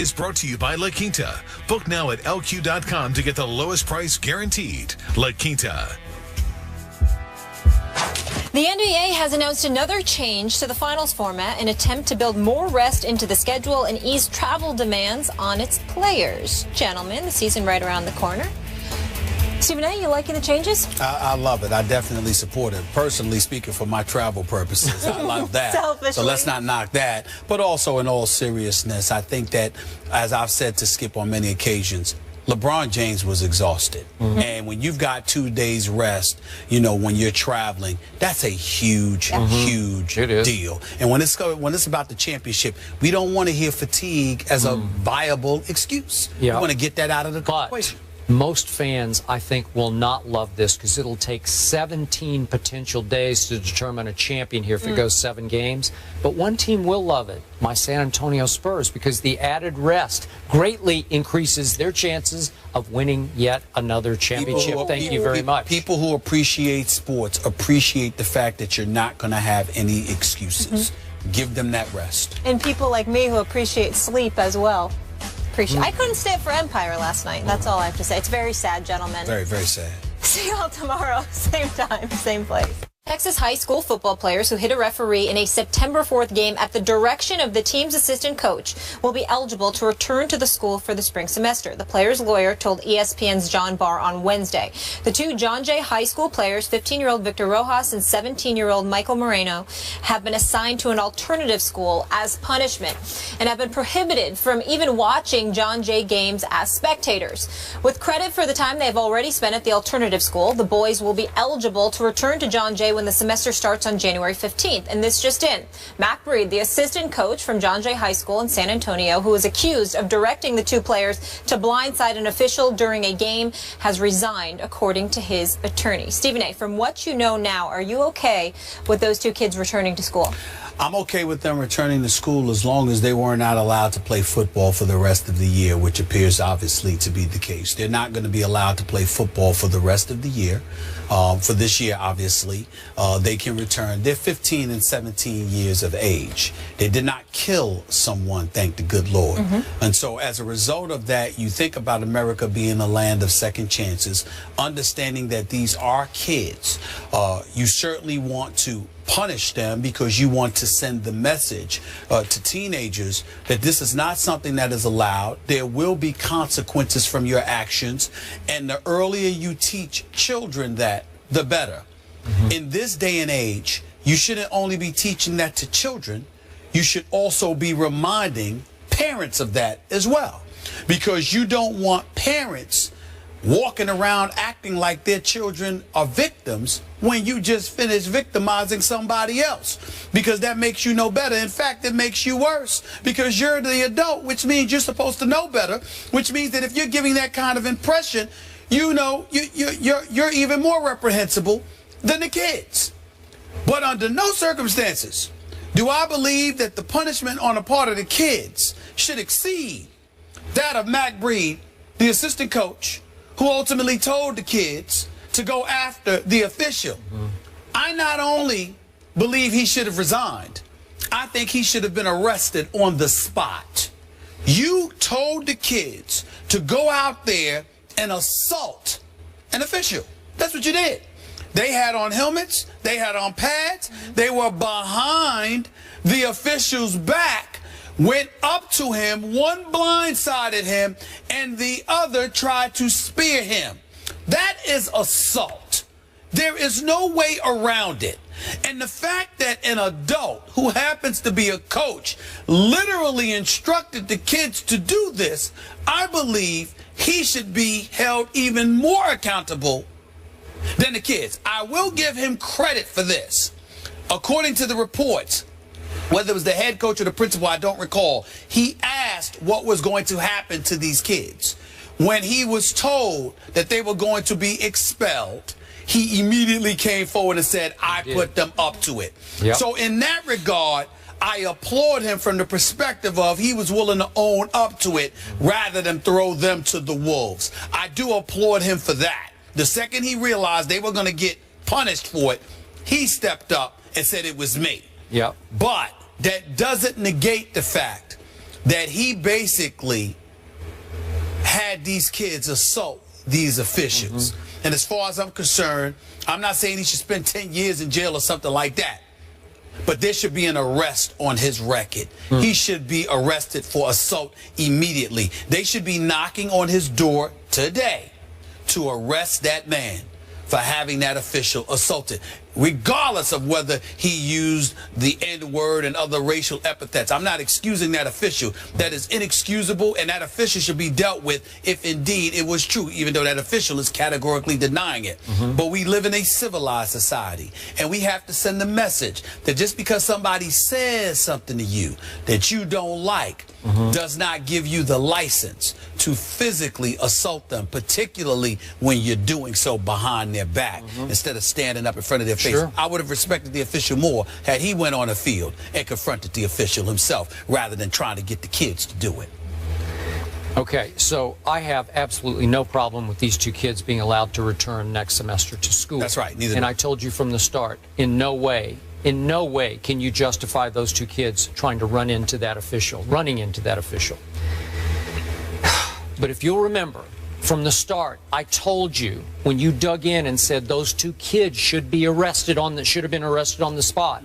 is brought to you by La Quinta. Book now at LQ.com to get the lowest price guaranteed. La Quinta. The NBA has announced another change to the finals format in an attempt to build more rest into the schedule and ease travel demands on its players. Gentlemen, the season right around the corner. Stephen A., you liking the changes? I love it. I definitely support it. Personally speaking, for my travel purposes, I love that. Selfishly. So let's not knock that. But also, in all seriousness, I think that, as I've said to Skip on many occasions, LeBron James was exhausted. And when you've got 2 days rest, you know, when you're traveling, that's a huge, huge deal. And when it's about the championship, we don't want to hear fatigue as a viable excuse. We want to get that out of the equation. Most fans, I think, will not love this because it'll take 17 potential days to determine a champion here if it goes 7 games. But one team will love it, my San Antonio Spurs, because the added rest greatly increases their chances of winning yet another championship. Thank you very much. People who appreciate sports appreciate the fact that you're not going to have any excuses. Give them that rest. And people like me who appreciate sleep as well. I couldn't stay up for Empire last night. That's all I have to say. It's very sad, gentlemen. Very, very sad. See y'all tomorrow, same time, same place. Texas high school football players who hit a referee in a September 4th game at the direction of the team's assistant coach will be eligible to return to the school for the spring semester. The player's lawyer told ESPN's John Barr on Wednesday. The two John Jay high school players, 15-year-old Victor Rojas and 17-year-old Michael Moreno, have been assigned to an alternative school as punishment and have been prohibited from even watching John Jay games as spectators. With credit for the time they have already spent at the alternative school, the boys will be eligible to return to John Jay when the semester starts on January 15th. And this just in. Mac Breed, the assistant coach from John Jay High School in San Antonio, who is accused of directing the two players to blindside an official during a game, has resigned, according to his attorney. Stephen A., from what you know now, are you okay with those two kids returning to school? I'm okay with them returning to school as long as they were not allowed to play football for the rest of the year, which appears obviously to be the case. They're not going to be allowed to play football for the rest of the year. For this year, obviously, they can return. They're 15 and 17 years of age. They did not kill someone, thank the good Lord. And so as a result of that, you think about America being a land of second chances, understanding that these are kids. You certainly want to punish them because you want to send the message to teenagers that this is not something that is allowed. There will be consequences from your actions, and the earlier you teach children that, the better. In this day and age, you shouldn't only be teaching that to children, you should also be reminding parents of that as well, because you don't want parents walking around acting like their children are victims when you just finished victimizing somebody else, because that makes you no better. In fact, it makes you worse, because you're the adult, which means you're supposed to know better, which means that if you're giving that kind of impression, you know you're even more reprehensible than the kids. But under no circumstances do I believe that the punishment on the part of the kids should exceed that of Mac Breed, the assistant coach, who ultimately told the kids to go after the official. I not only believe he should have resigned, I think he should have been arrested on the spot. You told the kids to go out there and assault an official. That's what you did. They had on helmets, they had on pads, they were behind the official's back, went up to him, one blindsided him, and the other tried to spear him. That is assault. There is no way around it. And the fact that an adult who happens to be a coach literally instructed the kids to do this, I believe he should be held even more accountable than the kids. I will give him credit for this. According to the reports, whether it was the head coach or the principal, I don't recall, he asked what was going to happen to these kids. When he was told that they were going to be expelled, he immediately came forward and said, I put them up to it. So in that regard, I applaud him from the perspective of he was willing to own up to it rather than throw them to the wolves. I do applaud him for that. The second he realized they were going to get punished for it, he stepped up and said it was me. But that doesn't negate the fact that he basically had these kids assault these officials. And as far as I'm concerned, I'm not saying he should spend 10 years in jail or something like that, but there should be an arrest on his record. He should be arrested for assault immediately. They should be knocking on his door today to arrest that man for having that official assaulted, regardless of whether he used the N-word and other racial epithets. I'm not excusing that official. That is inexcusable, and that official should be dealt with if indeed it was true, even though that official is categorically denying it. But we live in a civilized society, and we have to send the message that just because somebody says something to you that you don't like does not give you the license to physically assault them, particularly when you're doing so behind their back instead of standing up in front of their face. I would have respected the official more had he went on the field and confronted the official himself rather than trying to get the kids to do it. Okay, so I have absolutely no problem with these two kids being allowed to return next semester to school. That's right. Neither and I told you from the start, in no way can you justify those two kids trying to running into that official. But if you'll remember, from the start, I told you when you dug in and said those two kids should have been arrested on the spot.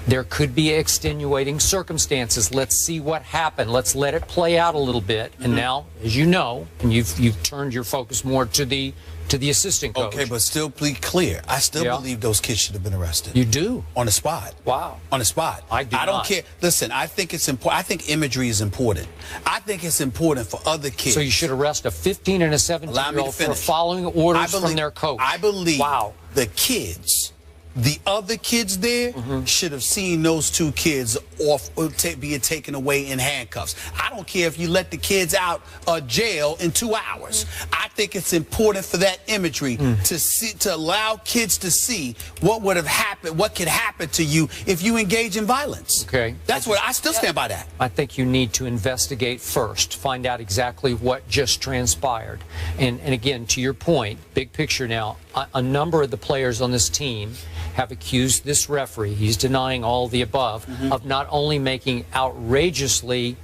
There could be extenuating circumstances. Let's see what happened. Let's let it play out a little bit. And now, as you know, and you've turned your focus more to the assistant coach. Okay, but still be clear. I still believe those kids should have been arrested. You do? On the spot. Wow. On the spot. I do I don't care. Listen, I think it's important. I think imagery is important. I think it's important for other kids. So you should arrest a 15 and a 17-year-old for following orders from their coach. I believe the kids, the other kids there, should have seen those two kids being taken away in handcuffs. I don't care if you let the kids out of jail in 2 hours. I think it's important for that imagery to allow kids to see what would have happened, what could happen to you if you engage in violence. Okay. That's what I still stand by that. I think you need to investigate first, find out exactly what just transpired. And again, to your point, big picture now, a number of the players on this team have accused this referee, he's denying all the above, of not only making outrageously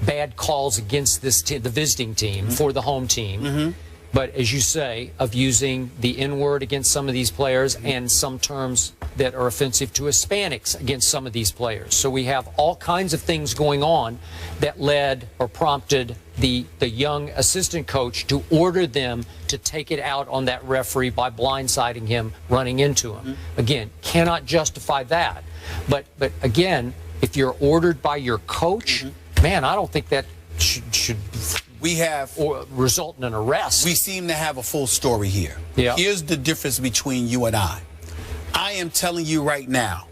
bad calls against this the visiting team for the home team, but as you say, of using the N-word against some of these players and some terms that are offensive to Hispanics against some of these players. So we have all kinds of things going on that led or prompted the young assistant coach to order them to take it out on that referee by blindsiding him, running into him. Again, cannot justify that. But again, if you're ordered by your coach, man, I don't think that should result in an arrest. We seem to have a full story here. Yeah. Here's the difference between you and I. I am telling you right now,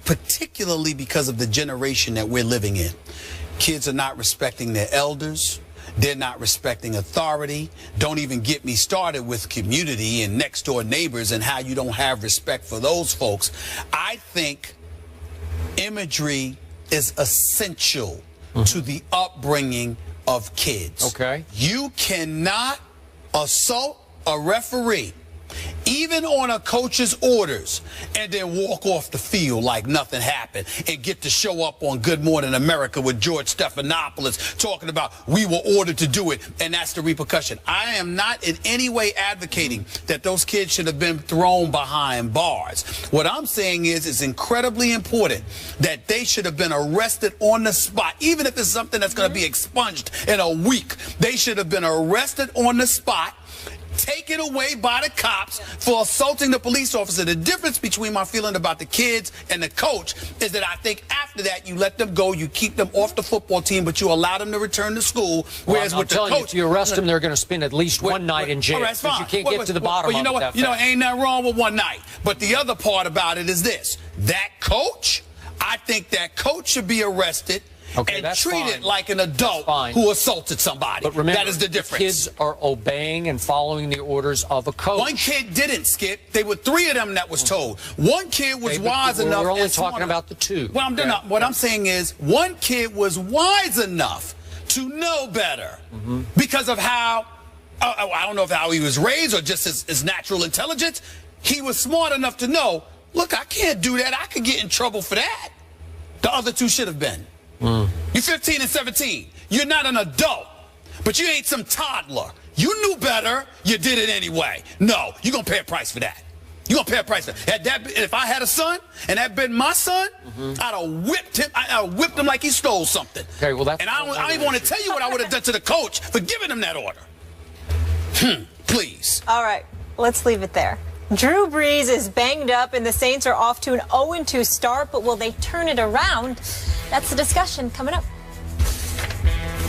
particularly because of the generation that we're living in, kids are not respecting their elders. They're not respecting authority. Don't even get me started with community and next door neighbors and how you don't have respect for those folks. I think imagery is essential to the upbringing of kids. Okay. You cannot assault a referee, even on a coach's orders, and then walk off the field like nothing happened and get to show up on Good Morning America with George Stephanopoulos talking about we were ordered to do it, and that's the repercussion. I am not in any way advocating that those kids should have been thrown behind bars. What I'm saying is it's incredibly important that they should have been arrested on the spot, even if it's something that's going to be expunged in a week. They should have been arrested on the spot, taken away by the cops for assaulting the police officer. The difference between my feeling about the kids and the coach is that I think after that you let them go, you keep them off the football team, but you allow them to return to school. Whereas with the coach, if you arrest them, they're going to spend at least one night in jail. That's fine. You can't get to the bottom of it. Ain't nothing wrong with one night. But the other part about it is this: that coach, I think that coach should be arrested. Okay, and that's treat fine. it like an adult who assaulted somebody. But remember, that is the difference. Kids are obeying and following the orders of a coach. One kid didn't, Skip. They were three of them that was told. One kid was wise enough. We're only talking about the two. Well, what I'm saying is one kid was wise enough to know better because of how, I don't know if how he was raised or just his natural intelligence. He was smart enough to know, look, I can't do that. I could get in trouble for that. The other two should have been. You're 15 and 17. You're not an adult, but you ain't some toddler. You knew better. You did it anyway. No, you're going to pay a price for that. You're going to pay a price for that. If I had a son and that been my son, I'd have whipped him. I'd have whipped him like he stole something. Okay, well, that's... And I don't even want to tell you what I would have done to the coach for giving him that order. Please. All right, let's leave it there. Drew Brees is banged up and the Saints are off to an 0-2 start, but will they turn it around? That's the discussion coming up.